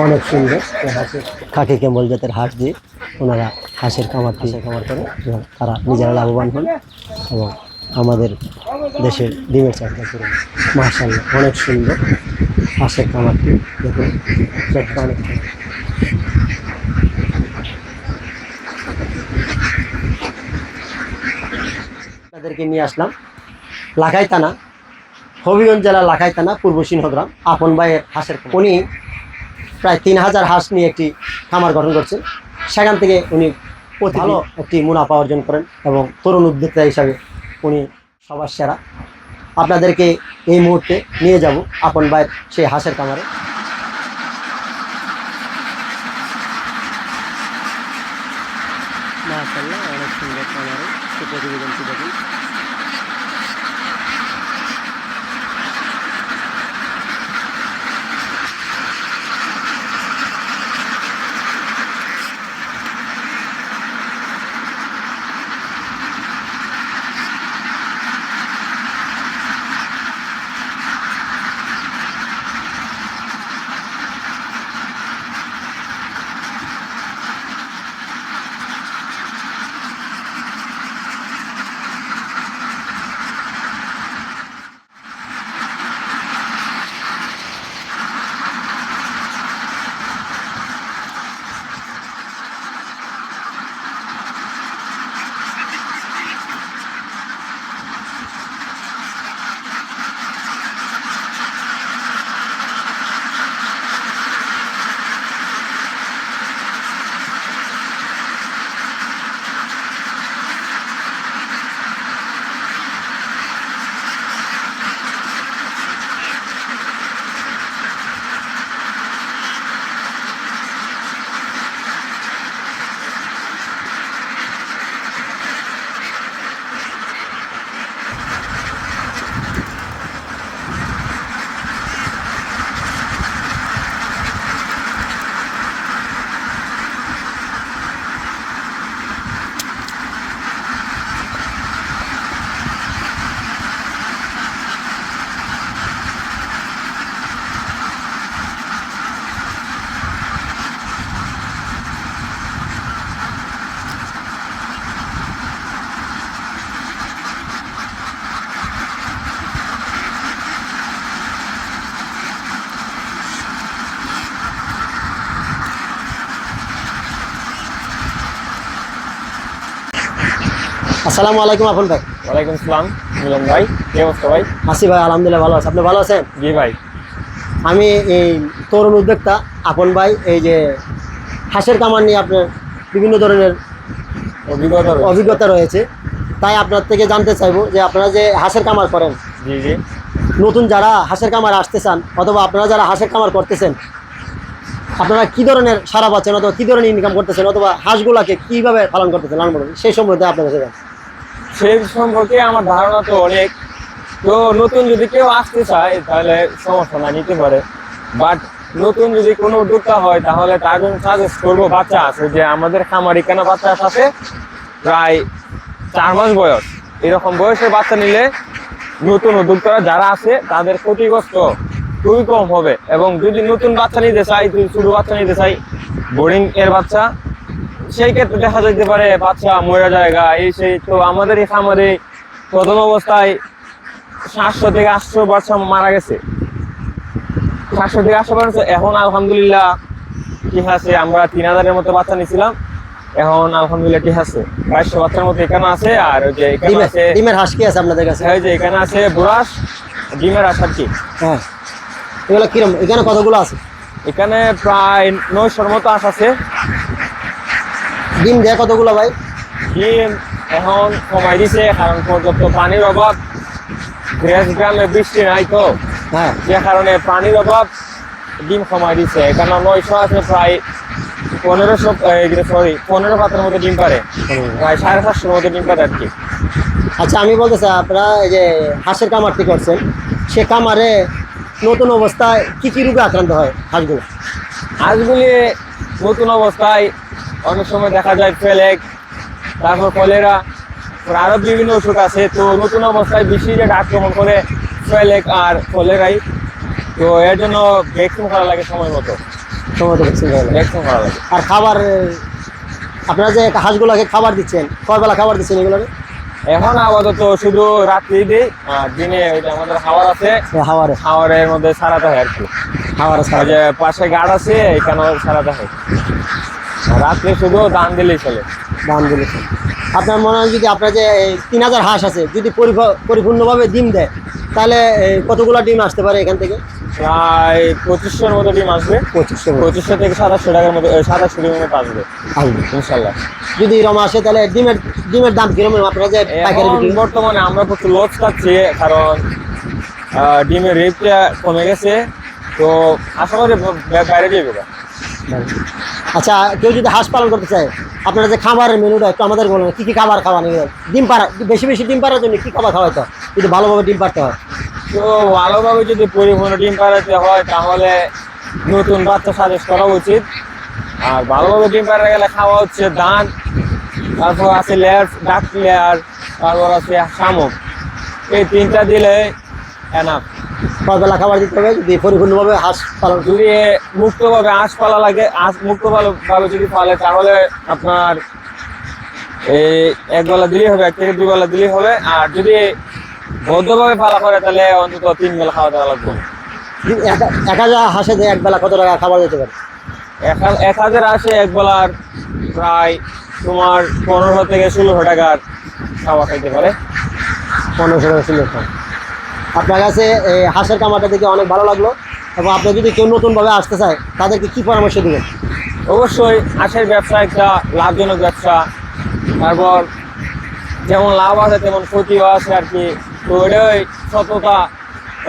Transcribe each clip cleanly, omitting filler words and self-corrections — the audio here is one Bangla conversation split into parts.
অনেক সুন্দর হাঁসের খাকি ক্যাম্বল জাতের হাঁস দিয়ে ওনারা হাঁসের খামার করে এবং তারা নিজেরা লাভবান হন এবং আমাদের দেশের ডিমের চাহিদা করে। মাশাআল্লাহ অনেক সুন্দর হাঁসের খামারটি দেখুন, দেখতে অনেক আপনাদেরকে নিয়ে আসলাম লাখাই থানা, হবিগঞ্জ জেলা লাখাই থানা, পূর্ব সিংহগ্রাম আপন ভাইয়ের হাঁসের। উনি প্রায় 3000 হাঁস নিয়ে একটি খামার গঠন করছেন। সেখান থেকে উনি ভালো একটি মুনাফা অর্জন করেন এবং তরুণ উদ্যোক্তা হিসাবে উনি সবার সেরা। আপনাদেরকে এই মুহূর্তে নিয়ে যাব আপন ভাইয়ের সেই হাঁসের খামারে। মাশাআল্লাহ অনেক সুন্দর খামারে প্রতিবেদনটি দেখুন। আসসালামু আলাইকুম আপন ভাই। ওয়ালাইকুম আসসালাম মিলন ভাই, কি অবস্থা ভাই? আসি ভাই, আলহামদুলিল্লাহ ভালো আছে। আপনি ভালো আছেন? জি ভাই। আমি এই তরুণ উদ্যোক্তা আপন ভাই, এই যে হাঁসের খামার নিয়ে আপনার বিভিন্ন ধরনের অভিজ্ঞতা রয়েছে, তাই আপনার থেকে জানতে চাইবো যে আপনারা যে হাঁসের খামার করেন, জি জি, নতুন যারা হাঁসের খামার আসতে চান অথবা আপনারা যারা হাঁসের খামার করতেছেন, আপনারা কি ধরনের সারা পাচ্ছেন অথবা কি ধরনের ইনকাম করতেছেন অথবা হাঁসগুলাকে কিভাবে পালন করতেছেন সেই সম্বন্ধে আপনার কাছে সেই সম্পর্কে আমার ধারণা তো অনেক। তো নতুন যদি কেউ আসতে চায় তাহলে সমস্যা না, নিতে পারে। বাট নতুন যদি কোনো উদ্যোক্তা হয় তাহলে তার জন্য সাজেস্ট করবো বাচ্চা আছে, যে আমাদের খামার এখানে বাচ্চা আছে প্রায় 4 মাস বয়স, এরকম বয়সের বাচ্চা নিলে নতুন উদ্যোক্তারা যারা আছে তাদের ক্ষতিগ্রস্ত খুবই কম হবে। এবং যদি নতুন বাচ্চা নিতে চাই, ছোট বাচ্চা নিতে চাই, বোর্ডিং এর বাচ্চা, সেই ক্ষেত্রে দেখা যেতে পারে বাচ্চা মরে জায়গা এই সেই। তো আমাদের এই খামারে প্রথম অবস্থায় 700 থেকে 800 বাচ্চা মারা গেছে, 700 থেকে 800 বাচ্চা। এখন আলহামদুলিল্লাহ ঠিক আছে, আমরা 3000-এর মতো বাচ্চা নিয়েছিলাম, এখন আলহামদুলিল্লাহ ঠিক আছে, 2200 বাচ্চার মতো এখানে আছে। আর ওই যে এখানে আছে ডিমের হাঁস কি আছে আপনাদের কাছে? এই যে এখানে আছে বুরাস ডিমের হাঁস আর কি। হ্যাঁ, এগুলো কিরকম? এখানে কতগুলো আছে? এখানে প্রায় 900-এর মতো হাঁস আছে। ডিম দেয় কতগুলো ভাই? ডিম এখন কমাই দিছে, কারণ পর্যাপ্ত পানির অভাব, গ্রামে বৃষ্টি নাই তো, হ্যাঁ, যে কারণে পানির অভাব ডিম কমাই দিছে। এখানে 900 আছে, প্রায় 15 পাতার মতো ডিম পারে, প্রায় 550-এর মতো ডিম পারে আর কি। আচ্ছা, আমি বলতে চাই আপনারা এই যে হাঁসের খামারটি করছেন, সে খামারে নতুন অবস্থায় কি কি রোগে আক্রান্ত হয় হাঁসগুলো? হাঁসগুলি নতুন অবস্থায় অনেক সময় দেখা যায় ফেলেক, তারপর কলেরা, আরো বিভিন্ন অসুখ আছে। তো নতুন অবস্থায় বেশি যেটা আক্রমণ করে ফেলেক আর কলেরাই। তো এর জন্য ভ্যাকসিন করা লাগে সময় মতো, সময় তো ভ্যাকসিন করা লাগে। ভ্যাকসিন করা লাগে। আর খাবার আপনারা যে হাঁসগুলোকে খাবার দিচ্ছেন, কয় বেলা খাবার দিচ্ছেন এগুলোকে? এখন আপাতত শুধু রাত্রি দিই, আর দিনে ওই যে আমাদের খাবার আছে, হাওয়ারে খাবারের মধ্যে সারাতে হয় আর কি। হাওয়ারে ওই যে পাশে গার্ড আছে, এখানেও সারাতে হয়। আর রাত্রে শুধু ধান দিলেই চলে। দাম দিলেছেন। আপনার মনে হয় যদি আপনার যে 3000 হাঁস আছে যদি পরিপূর্ণভাবে ডিম দেয়, তাহলে কতগুলো ডিম আসতে পারে এখান থেকে? প্রায় 2500-র মতো ডিম আসবে। 2500 থেকে 2700 টাকার মতো, 2700 ডিমের মতো আসবে আসবে ইনশাল্লাহ। যদি এরকম আসে তাহলে ডিমের দাম কিরকম আপনারা যে পাইকারি এখন বিক্রি? বর্তমানে আমরা প্রচুর লস খাচ্ছি, কারণ ডিমের রেটটা কমে গেছে। তো আশা করি বাইরে দিয়ে দেবে। আচ্ছা, কেউ যদি হাঁস পালন করতে চায়, আপনারা যে খাবারের মেনুটা একটু আমাদের বলেন, কি কি খাবার খাওয়ানো? ডিম পাড়া, বেশি বেশি ডিম পাড়ার জন্য কি খাবার খাওয়াইতে হয় যদি ভালোভাবে ডিম পাড়তে হয়? তো ভালোভাবে যদি পরিপূর্ণ ডিম পাড়াতে হয় তাহলে নতুন বাচ্চা সাজেস্ট করা উচিত। আর ভালোভাবে ডিম পাড়াতে গেলে খাওয়া হচ্ছে ধান, তারপর আছে লেয়ার, ডাক লেয়ার, তারপর আছে শামুক। এই তিনটা দিলে এনাফ। কয় বেলা খাবার দিতে হবে যদি পরিপূর্ণভাবে হাঁস পালন? যদি মুক্তভাবে হাঁস পালা লাগে, হাঁস মুক্তভাবে যদি পালে তাহলে আপনার এই এক বেলা দিলেই হবে, 1 থেকে 2 বেলা দিলেই হবে। আর যদি বদ্ধভাবে পালা করে তাহলে অন্তত 3 বেলা খাওয়া দাওয়া লাগবে। 1000 হাঁসে যে এক বেলা কত টাকা খাবার দিতে পারে? 1000 আসে এক বেলার প্রায় তোমার 1500 থেকে 1600 টাকার খাওয়া খাইতে পারে। 1500 টাকা ছিল। আপনার কাছে এই হাঁসের খামারটা দেখে অনেক ভালো লাগলো, এবং আপনি যদি কেউ নতুনভাবে আসতে চায় তাদেরকে কি পরামর্শ দেবেন? অবশ্যই হাঁসের ব্যবসা একটা লাভজনক ব্যবসা। তারপর যেমন লাভ আছে তেমন ক্ষতিও আছে আর কি। তো এটাই সততা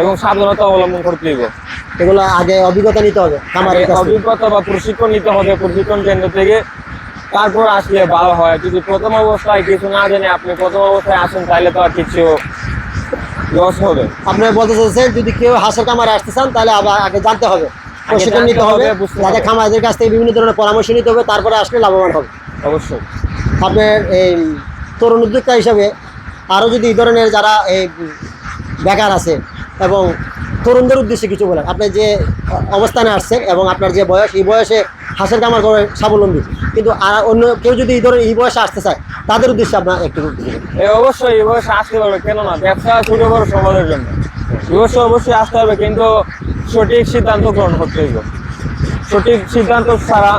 এবং সাবধানতা অবলম্বন করতে হইব। এগুলো আগে অভিজ্ঞতা নিতে হবে খামারের কাছ থেকে। অভিজ্ঞতা বা প্রশিক্ষণ নিতে হবে প্রশিক্ষণ কেন্দ্র থেকে, তারপর আসলে ভালো হয়। যদি প্রথম অবস্থায় কিছু না জেনে আপনি প্রথম অবস্থায় আসেন তাহলে তো আর কিছু লস হবে। আপনি বলতে চাইছেন যদি কেউ হাঁসের খামারে আসতে চান তাহলে আবার আগে জানতে হবে, প্রশিক্ষণ নিতে হবে, বুঝতে যাতে হবে। খামারদের কাছ থেকে বিভিন্ন ধরনের পরামর্শ নিতে হবে, তারপরে আসলে লাভবান হবে। অবশ্যই। আপনার এই তরুণ উদ্যোক্তা হিসাবে আরও যদি এই ধরনের যারা এই বেকার আছে এবং তরুণদের উদ্দেশ্যে কিছু বলেন, আপনি যে অবস্থানে আসছেন এবং আপনার যে বয়স, এই বয়সে হাঁসের খামার করে স্বাবলম্বী, কিন্তু আর অন্য কেউ যদি এই ধরনের এই বয়সে আসতে চায় তাদের উদ্দেশ্যে আপনার একটু অবশ্যই এই বয়সে আসতে পারবে, কেন না? ব্যবসা ছোট বড় সমাজের জন্য অবশ্যই আসতে হবে, কিন্তু সঠিক সিদ্ধান্ত গ্রহণ করতে হইব। সঠিক সিদ্ধান্ত ছাড়া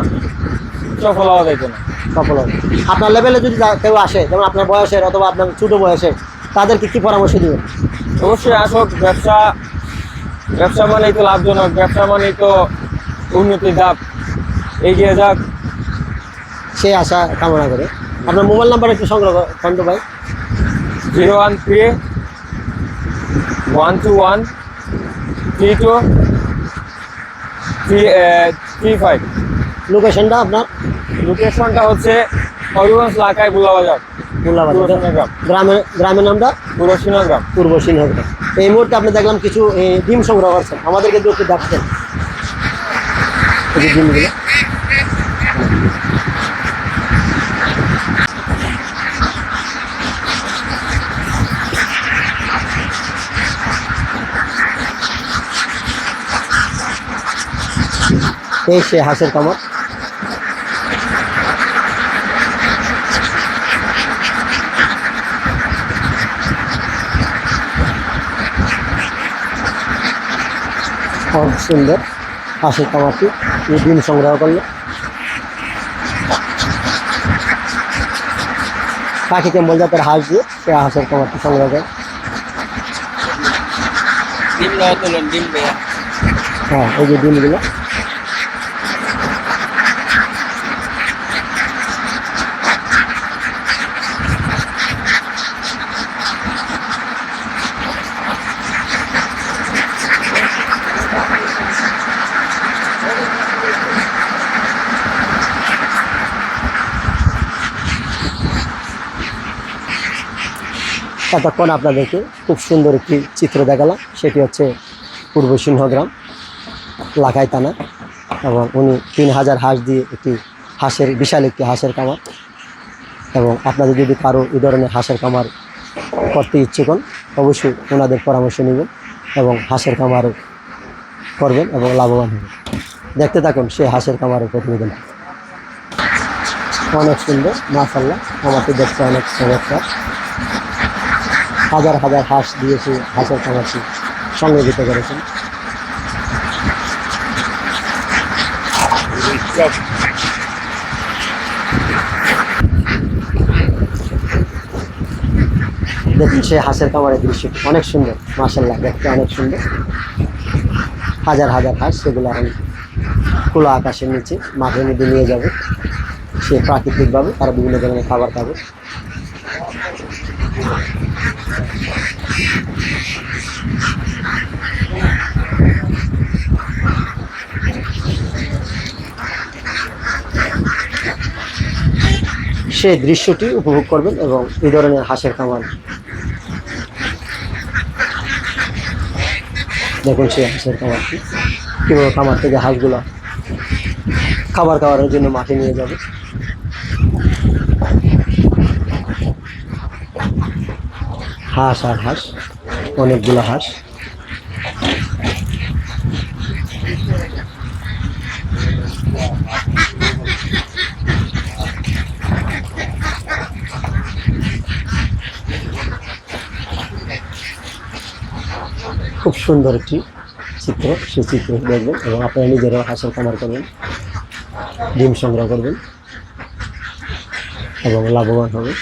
সফল হওয়া যাইত না। সফল হবে। আপনার লেভেলে যদি কেউ আসে, যেমন আপনার বয়সের অথবা আপনার ছোটো বয়সের, তাদেরকে কী পরামর্শ দেবেন? অবশ্যই আসুক। ব্যবসা মানেই তো লাভজনক, ব্যবসা মানেই তো উন্নতির ধাপ, এগিয়ে যাক সেই আশা কামনা করে। আপনার মোবাইল নাম্বার একটু সংগ্রহ করেন তো ভাই। 013-121-32-35। লোকেশনটা আপনার? লোকেশনটা হচ্ছে হবিগঞ্জ লাখাই বুলাবাজার, গ্রাম। গ্রামের নামটা? পূর্ব সিংহগ্রাম। পূর্ব সিংহগ্রাম। এই মুহূর্তে আপনি দেখলাম কিছু ডিম সংগ্রহ করছেন, আমাদেরকে একটু দেখছেন এই যে ডিমগুলো। এই সে হাঁসের কামড়। অনেক সুন্দর হাঁসের কামারটি, এই ডিম সংগ্রহ করলো। পাখি কেমন জাতের হাঁস দিয়ে সে হাঁসের কামারটি সংগ্রহ করে। হ্যাঁ, এই যে ডিমগুলো। এতক্ষণ আপনাদেরকে খুব সুন্দর একটি চিত্র দেখালাম, সেটি হচ্ছে পূর্ব সিংহগ্রাম লাখাই থানা, এবং উনি 3000 হাঁস দিয়ে একটি বিশাল একটি হাঁসের খামার। এবং আপনাদের যদি কারো এই ধরনের হাঁসের খামার করতে ইচ্ছুক হন অবশ্যই ওনাদের পরামর্শ নেবেন এবং হাঁসের খামারের করবেন এবং লাভবান হবেন। দেখতে থাকুন সেই হাঁসের খামারের প্রতিবেদন। অনেক সুন্দর মাশাআল্লাহ, খামারটি দেখতে অনেক চমৎকার। হাজার হাজার হাঁস দিয়ে সেই হাঁসের খামারটি সংগঠিত করেছেন। দেখুন সেই হাঁসের খামারের দৃশ্যটি অনেক সুন্দর মাশাআল্লাহ, দেখতে অনেক সুন্দর। হাজার হাজার হাঁস, সেগুলো এখন খোলা আকাশের নিচে মাঠের মধ্যে নিয়ে যাবে। সে প্রাকৃতিকভাবে তারা বিভিন্ন ধরনের খাবার খাবে। সেই দৃশ্যটি উপভোগ করবেন এবং এই ধরনের হাঁসের খামার দেখুন সেই হাঁসের খামারটি কীভাবে খামার থেকে হাঁসগুলো খাবার খাওয়ার জন্য মাঠে নিয়ে যাবে। হাঁস আর হাঁস, অনেকগুলো হাঁস। খুব সুন্দর একটি চিত্র, সেই চিত্র দেখবেন এবং আপনারা নিজেরাও হাঁসের খামার করবেন, ডিম সংগ্রহ করবেন এবং লাভবান হবে।